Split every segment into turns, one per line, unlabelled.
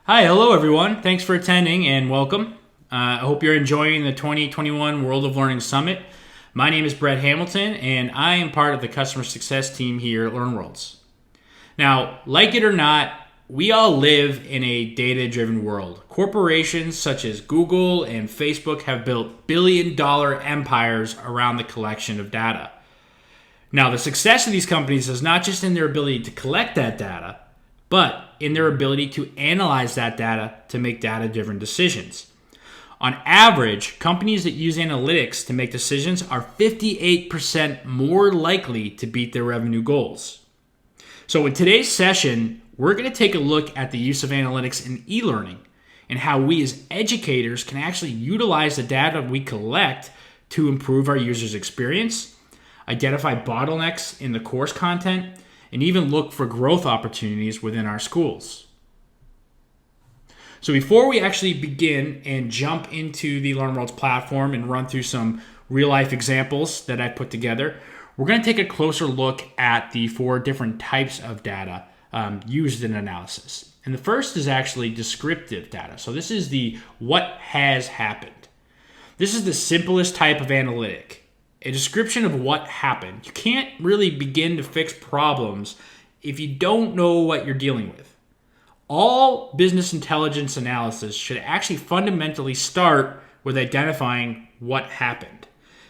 Hi, hello everyone. Thanks for attending and welcome. I hope you're enjoying the 2021 World of Learning Summit. My name is Brett Hamilton and I am part of the customer success team here at LearnWorlds. Now, like it or not, we all live in a data-driven world. Corporations such as Google and Facebook have built billion-dollar empires around the collection of data. Now, the success of these companies is not just in their ability to collect that data, but in their ability to analyze that data to make data-driven decisions. On average, companies that use analytics to make decisions are 58% more likely to beat their revenue goals. So in today's session, we're going to take a look at the use of analytics in e-learning and how we as educators can actually utilize the data we collect to improve our users' experience, identify bottlenecks in the course content, and even look for growth opportunities within our schools. So before we actually begin and jump into the LearnWorlds platform and run through some real-life examples that I put together, we're going to take a closer look at the 4 different types of data used in analysis. And the first is actually descriptive data. So this is the what has happened. This is the simplest type of analytic. A description of what happened. You can't really begin to fix problems if you don't know what you're dealing with. All business intelligence analysis should actually fundamentally start with identifying what happened.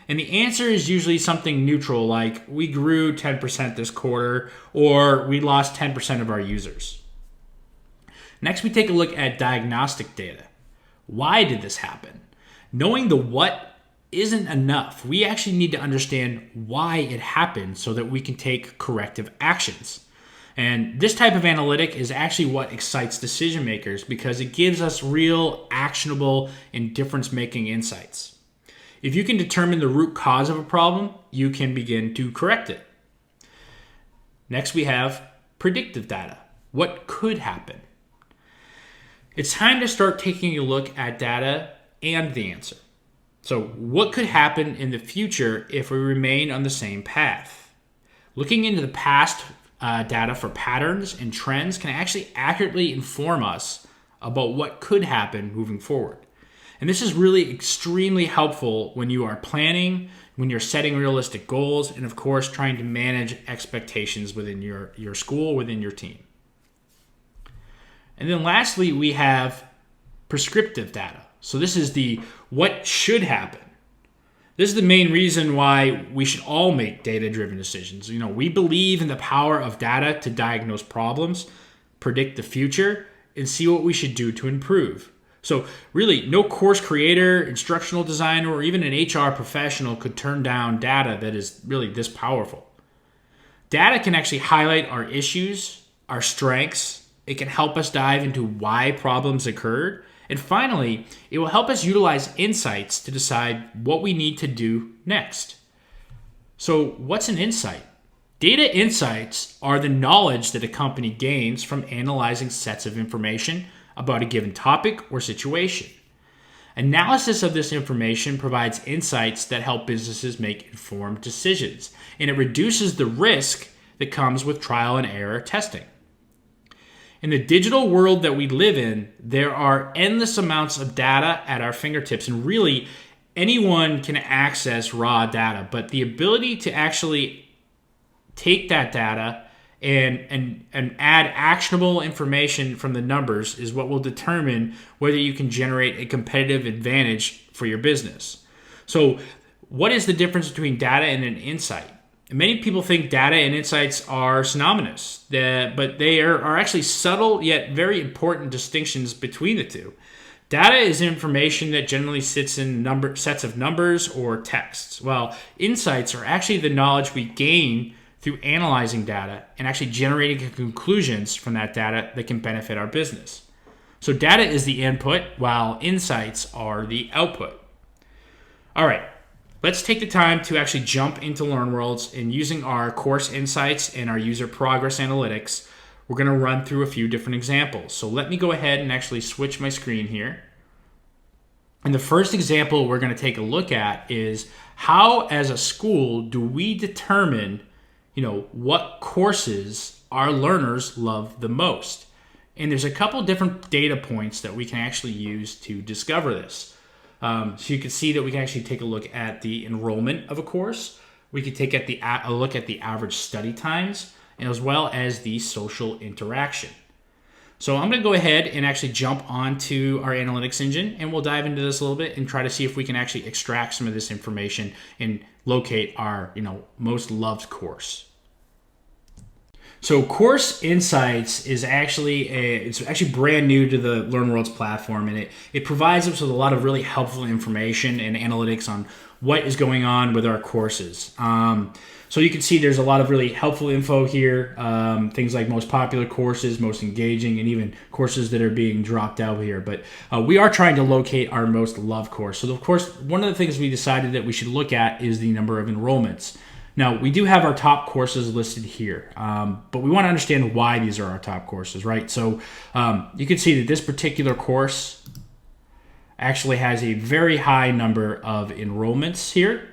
And the answer is usually something neutral like we grew 10% this quarter or we lost 10% of our users. Next, we take a look at diagnostic data. Why did this happen? Knowing the what isn't enough. We actually need to understand why it happened so that we can take corrective actions. And this type of analytic is actually what excites decision makers because it gives us real, actionable, and difference-making insights. If you can determine the root cause of a problem, you can begin to correct it. Next, we have predictive data. What could happen? It's time to start taking a look at data and the answer. So what could happen in the future if we remain on the same path? Looking into the past data for patterns and trends can actually accurately inform us about what could happen moving forward. And this is really extremely helpful when you are planning, when you're setting realistic goals, and of course trying to manage expectations within your school, within your team. And then lastly, we have prescriptive data. So this is the what should happen. This is the main reason why we should all make data-driven decisions. We believe in the power of data to diagnose problems, predict the future, and see what we should do to improve. So really, no course creator, instructional designer, or even an HR professional could turn down data that is really this powerful. Data can actually highlight our issues, our strengths. It can help us dive into why problems occurred. And finally, it will help us utilize insights to decide what we need to do next. So what's an insight? Data insights are the knowledge that a company gains from analyzing sets of information about a given topic or situation. Analysis of this information provides insights that help businesses make informed decisions, and it reduces the risk that comes with trial and error testing. In the digital world that we live in, there are endless amounts of data at our fingertips, and really anyone can access raw data, but the ability to actually take that data and add actionable information from the numbers is what will determine whether you can generate a competitive advantage for your business. So what is the difference between data and an insight? Many people think data and insights are synonymous, but they are actually subtle yet very important distinctions between the two. Data is information that generally sits in sets of numbers or texts, while insights are actually the knowledge we gain through analyzing data and actually generating conclusions from that data that can benefit our business. So data is the input, while insights are the output. All right. Let's take the time to actually jump into LearnWorlds, and using our course insights and our user progress analytics, we're going to run through a few different examples. So let me go ahead and actually switch my screen here. And the first example we're going to take a look at is how, as a school, do we determine, what courses our learners love the most? And there's a couple different data points that we can actually use to discover this. So you can see that we can actually take a look at the enrollment of a course. We could take a look at the average study times, as well as the social interaction. So I'm going to go ahead and actually jump onto our analytics engine, and we'll dive into this a little bit and try to see if we can actually extract some of this information and locate our most loved course. So Course Insights is actually brand new to the LearnWorlds platform, and it provides us with a lot of really helpful information and analytics on what is going on with our courses. So you can see there's a lot of really helpful info here, things like most popular courses, most engaging, and even courses that are being dropped out here. But we are trying to locate our most loved course. So of course, one of the things we decided that we should look at is the number of enrollments. Now, we do have our top courses listed here, but we want to understand why these are our top courses, right? So you can see that this particular course actually has a very high number of enrollments here.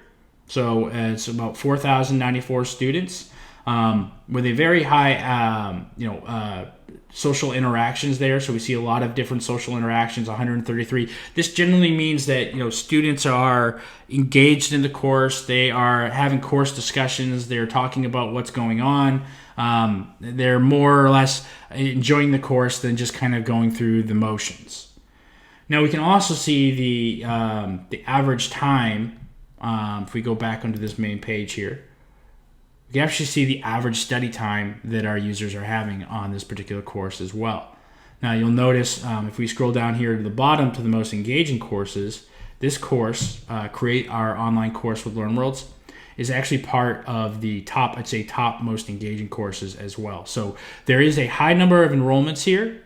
So it's about 4,094 students with a very high, social interactions there. So we see a lot of different social interactions, 133. This generally means that students are engaged in the course. They are having course discussions. They're talking about what's going on. They're more or less enjoying the course than just kind of going through the motions. Now we can also see the average time. If we go back onto this main page here, we can actually see the average study time that our users are having on this particular course as well. Now you'll notice if we scroll down here to the bottom to the most engaging courses, this course, Create Our Online Course with LearnWorlds, is actually part of the top most engaging courses as well. So there is a high number of enrollments here.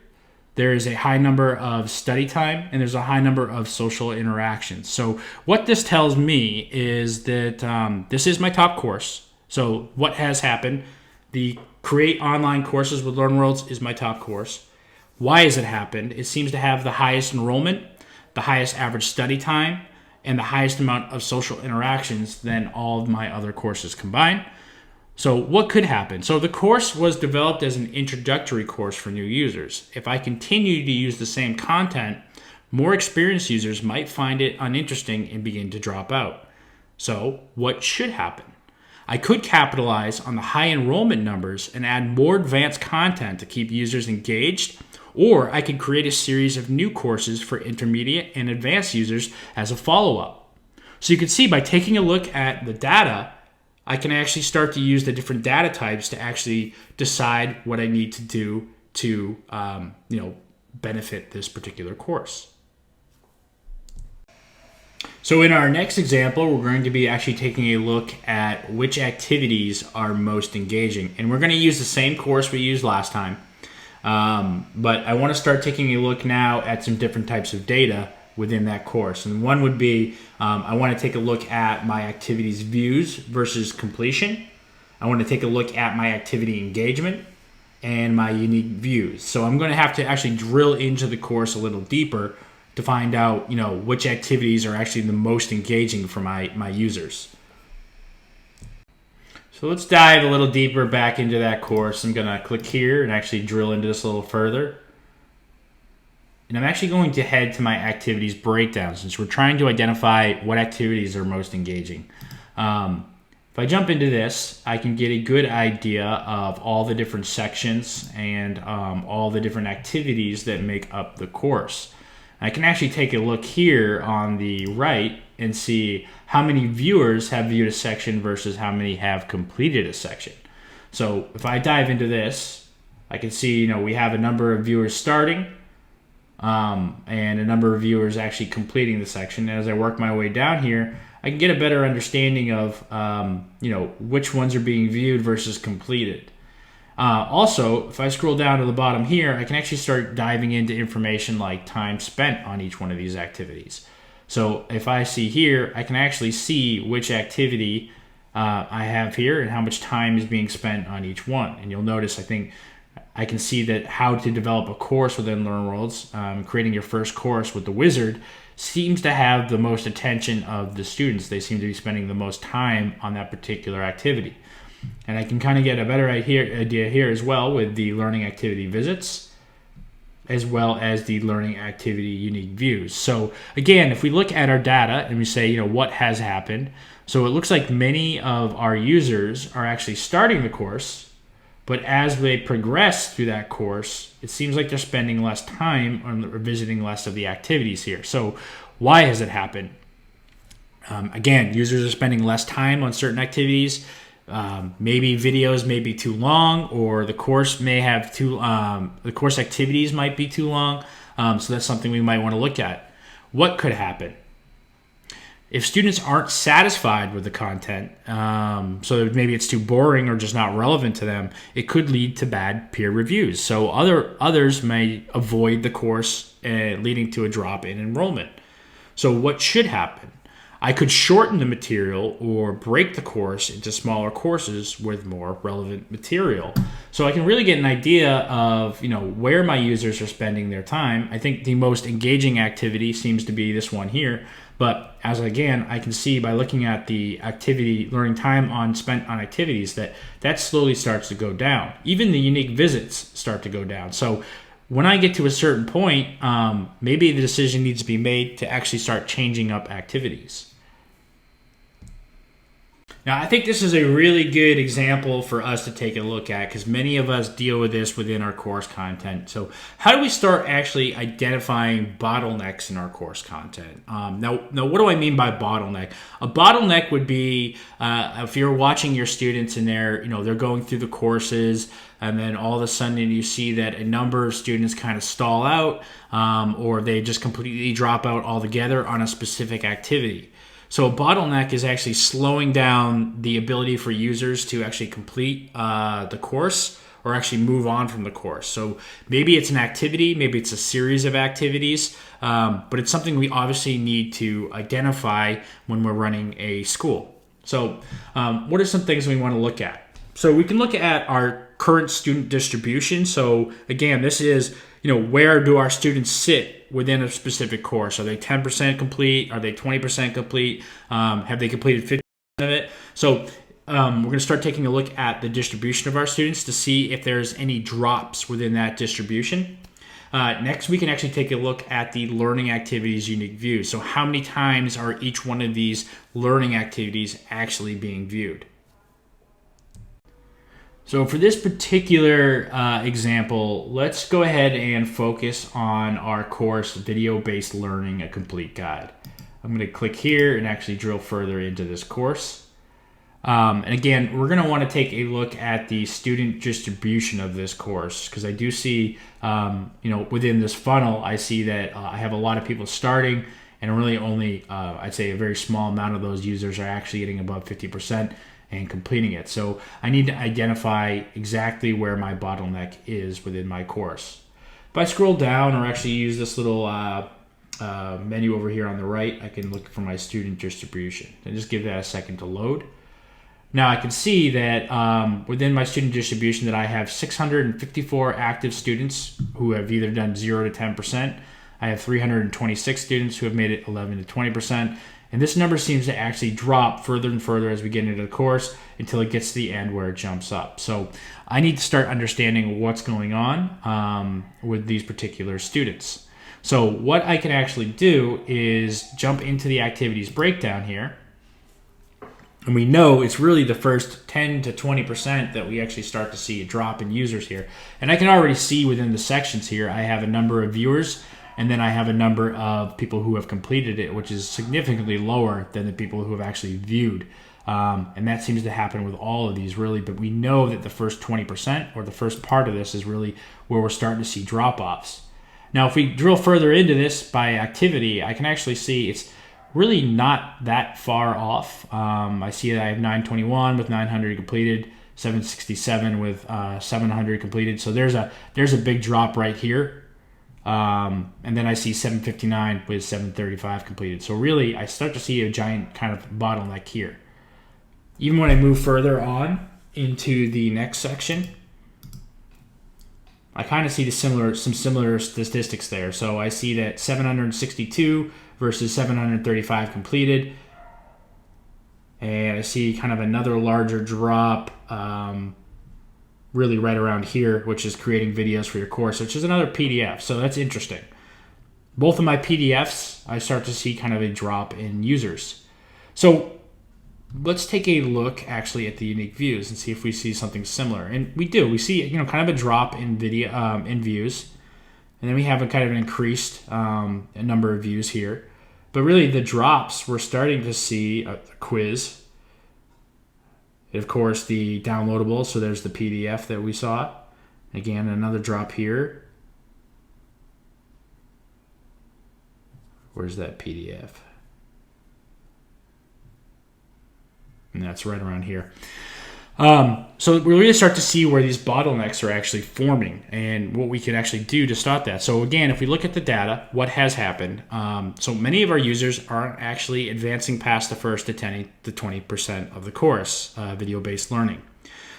There is a high number of study time, and there's a high number of social interactions. So what this tells me is that this is my top course. So what has happened? The Create Online Courses with LearnWorlds is my top course. Why has it happened? It seems to have the highest enrollment, the highest average study time, and the highest amount of social interactions than all of my other courses combined. So what could happen? So the course was developed as an introductory course for new users. If I continue to use the same content, more experienced users might find it uninteresting and begin to drop out. So what should happen? I could capitalize on the high enrollment numbers and add more advanced content to keep users engaged, or I could create a series of new courses for intermediate and advanced users as a follow-up. So you can see by taking a look at the data, I can actually start to use the different data types to actually decide what I need to do to benefit this particular course. So in our next example, we're going to be actually taking a look at which activities are most engaging. And we're going to use the same course we used last time. But I want to start taking a look now at some different types of data within that course. And one would be, I want to take a look at my activities views versus completion. I want to take a look at my activity engagement and my unique views. So I'm going to have to actually drill into the course a little deeper to find out, which activities are actually the most engaging for my users. So let's dive a little deeper back into that course. I'm going to click here and actually drill into this a little further. And I'm actually going to head to my activities breakdown since we're trying to identify what activities are most engaging. If I jump into this, I can get a good idea of all the different sections and all the different activities that make up the course. I can actually take a look here on the right and see how many viewers have viewed a section versus how many have completed a section. So if I dive into this, I can see we have a number of viewers starting and a number of viewers actually completing the section. And as I work my way down here, I can get a better understanding of which ones are being viewed versus completed. Also, if I scroll down to the bottom here, I can actually start diving into information like time spent on each one of these activities. So if I see here, I can actually see which activity I have here and how much time is being spent on each one. And you'll notice, I think I can see that how to develop a course within LearnWorlds, creating your first course with the wizard, seems to have the most attention of the students. They seem to be spending the most time on that particular activity. And I can kind of get a better idea here as well with the learning activity visits. as well as the learning activity unique views. So again, if we look at our data and we say, what has happened? So it looks like many of our users are actually starting the course, but as they progress through that course, it seems like they're spending less time or visiting less of the activities here. So why has it happened? Again, users are spending less time on certain activities. Maybe videos may be too long, or the course may have the course activities might be too long. So that's something we might want to look at. What could happen? If students aren't satisfied with the content, so maybe it's too boring or just not relevant to them, it could lead to bad peer reviews. So others may avoid the course, leading to a drop in enrollment. So what should happen? I could shorten the material or break the course into smaller courses with more relevant material. So I can really get an idea of, where my users are spending their time. I think the most engaging activity seems to be this one here. But I can see by looking at the activity learning time spent on activities that slowly starts to go down. Even the unique visits start to go down. So when I get to a certain point, maybe the decision needs to be made to actually start changing up activities. Now, I think this is a really good example for us to take a look at because many of us deal with this within our course content. So how do we start actually identifying bottlenecks in our course content? Now, what do I mean by bottleneck? A bottleneck would be if you're watching your students and they're going through the courses, and then all of a sudden you see that a number of students kind of stall out, or they just completely drop out altogether on a specific activity. So a bottleneck is actually slowing down the ability for users to actually complete the course or actually move on from the course. So maybe it's an activity, maybe it's a series of activities, but it's something we obviously need to identify when we're running a school. So what are some things we want to look at? So we can look at our current student distribution. So again, this is, where do our students sit within a specific course? Are they 10% complete? Are they 20% complete? Have they completed 50% of it? So we're going to start taking a look at the distribution of our students to see if there's any drops within that distribution. Next, we can actually take a look at the learning activities unique view. So how many times are each one of these learning activities actually being viewed? So for this particular example, let's go ahead and focus on our course, Video-Based Learning, a Complete Guide. I'm going to click here and actually drill further into this course. And again, we're going to want to take a look at the student distribution of this course because I do see, within this funnel, I see that I have a lot of people starting and really only, I'd say a very small amount of those users are actually getting above 50%. And completing it. So I need to identify exactly where my bottleneck is within my course. If I scroll down or actually use this little menu over here on the right, I can look for my student distribution and just give that a second to load. Now I can see that within my student distribution that I have 654 active students who have either done 0 to 10%. I have 326 students who have made it 11 to 20%. And this number seems to actually drop further and further as we get into the course until it gets to the end where it jumps up. So I need to start understanding what's going on with these particular students. So what I can actually do is jump into the activities breakdown here. And we know it's really the first 10 to 20% that we actually start to see a drop in users here. And I can already see within the sections here, I have a number of viewers and then I have a number of people who have completed it, which is significantly lower than the people who have actually viewed. And that seems to happen with all of these really, but we know that the first 20% or the first part of this is really where we're starting to see drop-offs. Now, if we drill further into this by activity, I can actually see it's really not that far off. I see that I have 921 with 900 completed, 767 with 700 completed. So there's a big drop right here. And then I see 759 with 735 completed. So really, I start to see a giant kind of bottleneck here. Even when I move further on into the next section, I kind of see some similar statistics there. So I see that 762 versus 735 completed. And I see kind of another larger drop really right around here, which is creating videos for your course, which is another PDF. So that's interesting. Both of my PDFs, I start to see kind of a drop in users. So let's take a look actually at the unique views and see if we see something similar. And we do. We see, kind of a drop in video in views, and then we have a kind of an increased a number of views here. But really, the drops, we're starting to see a quiz. And of course, the downloadable. So there's the PDF that we saw. Again, another drop here. Where's that PDF? And that's right around here. So we really start to see where these bottlenecks are actually forming and what we can actually do to stop that. So again, if we look at the data, what has happened? So many of our users aren't actually advancing past the first to 10 to 20% of the course, video-based learning.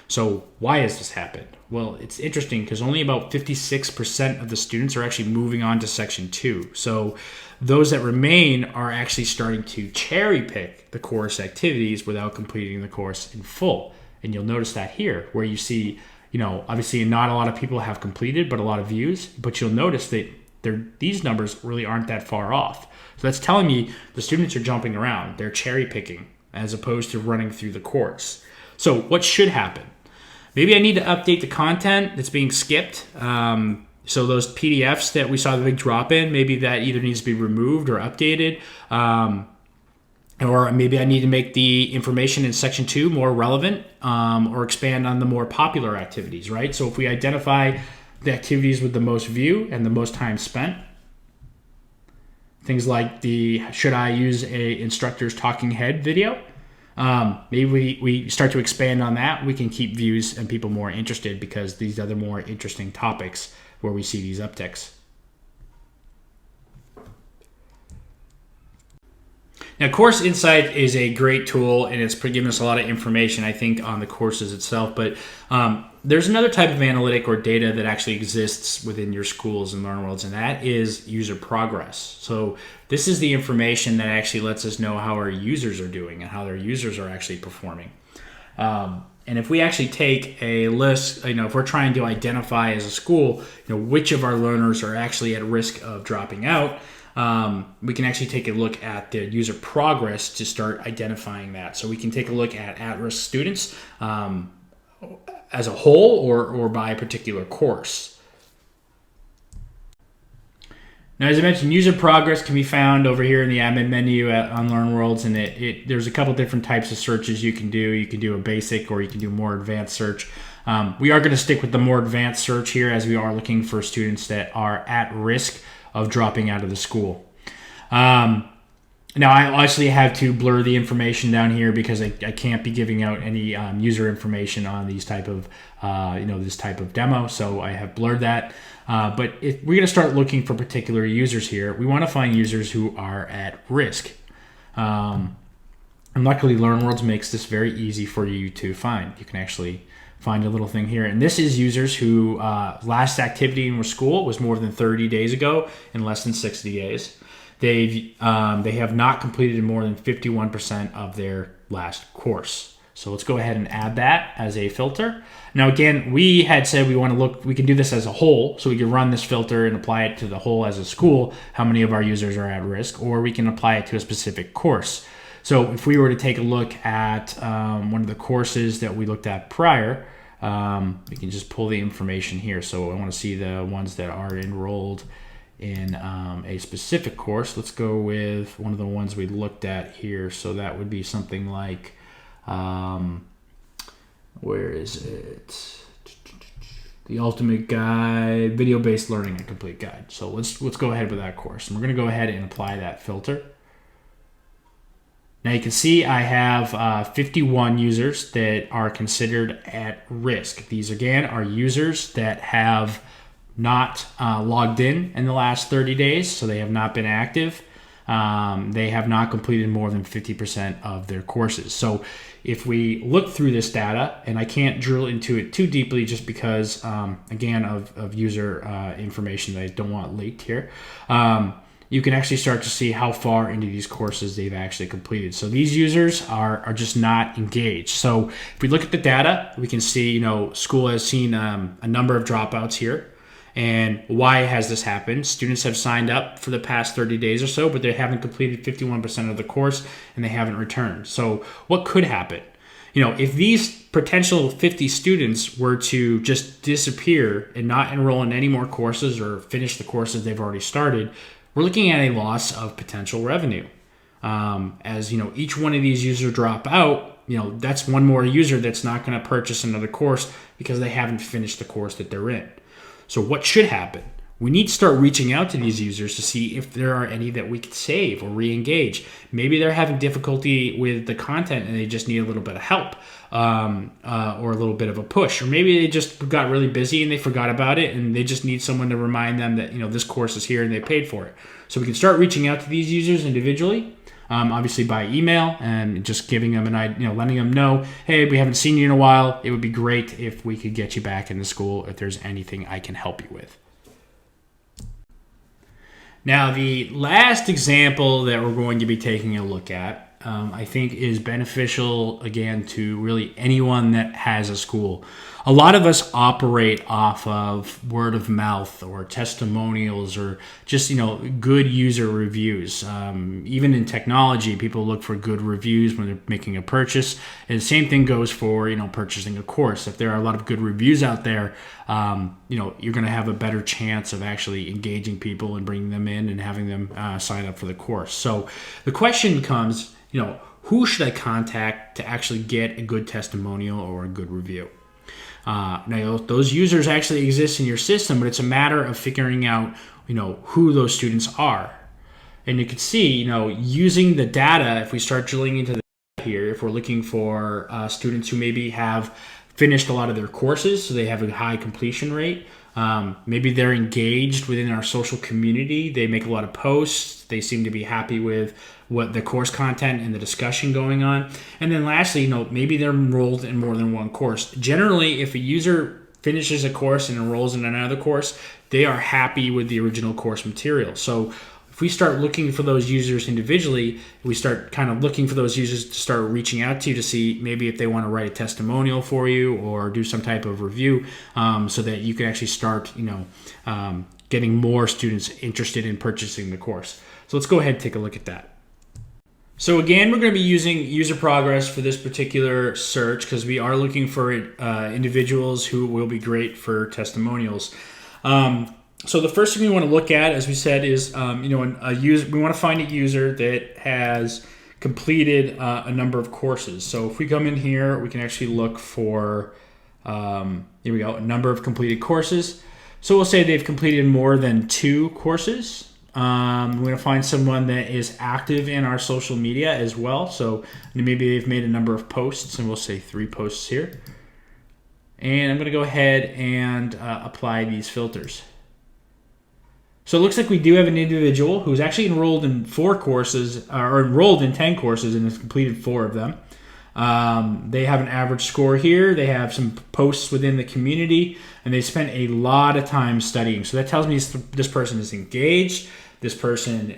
So why has this happened? Well, it's interesting because only about 56% of the students are actually moving on to section 2. So those that remain are actually starting to cherry pick the course activities without completing the course in full. And you'll notice that here where you see, obviously not a lot of people have completed, but a lot of views, but you'll notice that these numbers really aren't that far off. So that's telling me the students are jumping around. They're cherry picking as opposed to running through the course. So what should happen? Maybe I need to update the content that's being skipped. So those PDFs that we saw the big drop in, maybe that either needs to be removed or updated. Or maybe I need to make the information in section 2 more relevant or expand on the more popular activities, right? So if we identify the activities with the most view and the most time spent, things like should I use a instructor's talking head video? Maybe we start to expand on that. We can keep views and people more interested because these are the more interesting topics where we see these upticks. Now, Course Insight is a great tool, and it's giving us a lot of information, I think, on the courses itself. But there's another type of analytic or data that actually exists within your schools and learn worlds, and that is user progress. So this is the information that actually lets us know how our users are doing and how their users are actually performing. And if we actually take a list, if we're trying to identify as a school, which of our learners are actually at risk of dropping out, we can actually take a look at the user progress to start identifying that. So we can take a look at risk students as a whole or by a particular course. Now, as I mentioned, user progress can be found over here in the admin menu on Learn Worlds, and there's a couple different types of searches you can do. You can do a basic or you can do more advanced search. We are going to stick with the more advanced search here as we are looking for students that are at risk of dropping out of the school. Now, I actually have to blur the information down here because I can't be giving out any user information on these type of this type of demo. So I have blurred that. But if we're going to start looking for particular users here, we want to find users who are at risk. And luckily, Learn Worlds makes this very easy for you to find. You can actually find a little thing here. And this is users who last activity in school was more than 30 days ago and less than 60 days. They have not completed more than 51% of their last course. So let's go ahead and add that as a filter. Now, again, we had said we can do this as a whole. So we can run this filter and apply it to the whole as a school, how many of our users are at risk, or we can apply it to a specific course. So if we were to take a look at one of the courses that we looked at prior, we can just pull the information here. So I want to see the ones that are enrolled in a specific course. Let's go with one of the ones we looked at here. So that would be something like, where is it? The Ultimate Guide, Video-Based Learning and Complete Guide. So let's go ahead with that course. And we're going to go ahead and apply that filter. Now you can see I have 51 users that are considered at risk. These again are users that have not logged in the last 30 days, so they have not been active. They have not completed more than 50% of their courses. So if we look through this data, and I can't drill into it too deeply just because, again, of user information that I don't want leaked here. you can actually start to see how far into these courses they've actually completed. So these users are just not engaged. So if we look at the data, we can see, school has seen a number of dropouts here. And why has this happened? Students have signed up for the past 30 days or so, but they haven't completed 51% of the course and they haven't returned. So what could happen? If these potential 50 students were to just disappear and not enroll in any more courses or finish the courses they've already started, we're looking at a loss of potential revenue. As each one of these users drop out, that's one more user that's not going to purchase another course because they haven't finished the course that they're in. So what should happen? We need to start reaching out to these users to see if there are any that we could save or re-engage. Maybe they're having difficulty with the content and they just need a little bit of help or a little bit of a push. Or maybe they just got really busy and they forgot about it and they just need someone to remind them that this course is here and they paid for it. So we can start reaching out to these users individually, obviously by email, and just giving them letting them know, hey, we haven't seen you in a while. It would be great if we could get you back into school if there's anything I can help you with. Now, the last example that we're going to be taking a look at, I think is beneficial, again, to really anyone that has a school. A lot of us operate off of word of mouth or testimonials or just, good user reviews. Even in technology, people look for good reviews when they're making a purchase. And the same thing goes for, purchasing a course. If there are a lot of good reviews out there, you're going to have a better chance of actually engaging people and bringing them in and having them sign up for the course. So the question becomes, who should I contact to actually get a good testimonial or a good review? Now, those users actually exist in your system, but it's a matter of figuring out, who those students are. And you can see, using the data, if we start drilling into the data here, if we're looking for students who maybe have finished a lot of their courses, so they have a high completion rate. Maybe they're engaged within our social community. They make a lot of posts. They seem to be happy with what the course content and the discussion going on. And then lastly, maybe they're enrolled in more than one course. Generally, if a user finishes a course and enrolls in another course, they are happy with the original course material. So if we start looking for those users individually, we start kind of looking for those users to start reaching out to see maybe if they want to write a testimonial for you or do some type of review, so that you can actually start, getting more students interested in purchasing the course. So let's go ahead and take a look at that. So again, we're going to be using user progress for this particular search because we are looking for individuals who will be great for testimonials. So the first thing we want to look at, as we said, is we want to find a user that has completed a number of courses. So if we come in here, we can actually look for here we go, a number of completed courses. So we'll say they've completed more than 2 courses. We're going to find someone that is active in our social media as well. So maybe they've made a number of posts, and we'll say 3 posts here. And I'm going to go ahead and apply these filters. So it looks like we do have an individual who's actually enrolled in 4 courses, or enrolled in 10 courses and has completed 4 of them. They have an average score here. They have some posts within the community, and they spent a lot of time studying. So that tells me this person is engaged. This person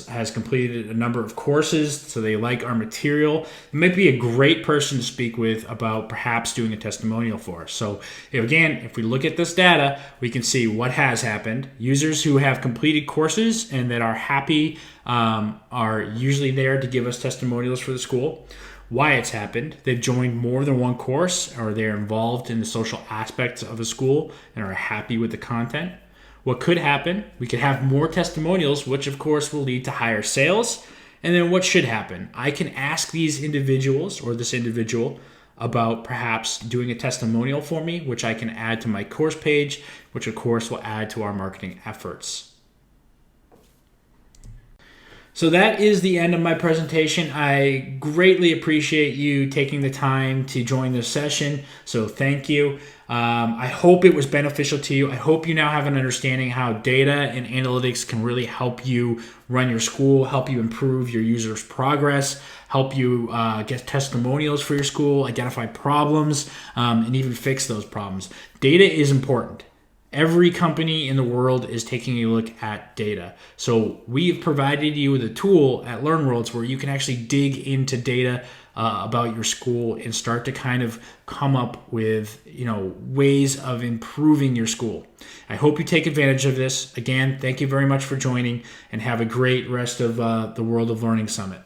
has completed a number of courses, so they like our material. It might be a great person to speak with about perhaps doing a testimonial for us. So again, if we look at this data, we can see what has happened. Users who have completed courses and that are happy are usually there to give us testimonials for the school. Why it's happened: they've joined more than one course, or they're involved in the social aspects of a school and are happy with the content. What could happen: we could have more testimonials, which of course will lead to higher sales. And then what should happen? I can ask these individuals or this individual about perhaps doing a testimonial for me, which I can add to my course page, which of course will add to our marketing efforts. So that is the end of my presentation. I greatly appreciate you taking the time to join this session. So thank you. I hope it was beneficial to you. I hope you now have an understanding how data and analytics can really help you run your school, help you improve your users' progress, help you get testimonials for your school, identify problems, and even fix those problems. Data is important. Every company in the world is taking a look at data. So we've provided you with a tool at LearnWorlds where you can actually dig into data about your school and start to kind of come up with ways of improving your school. I hope you take advantage of this. Again, thank you very much for joining, and have a great rest of the World of Learning Summit.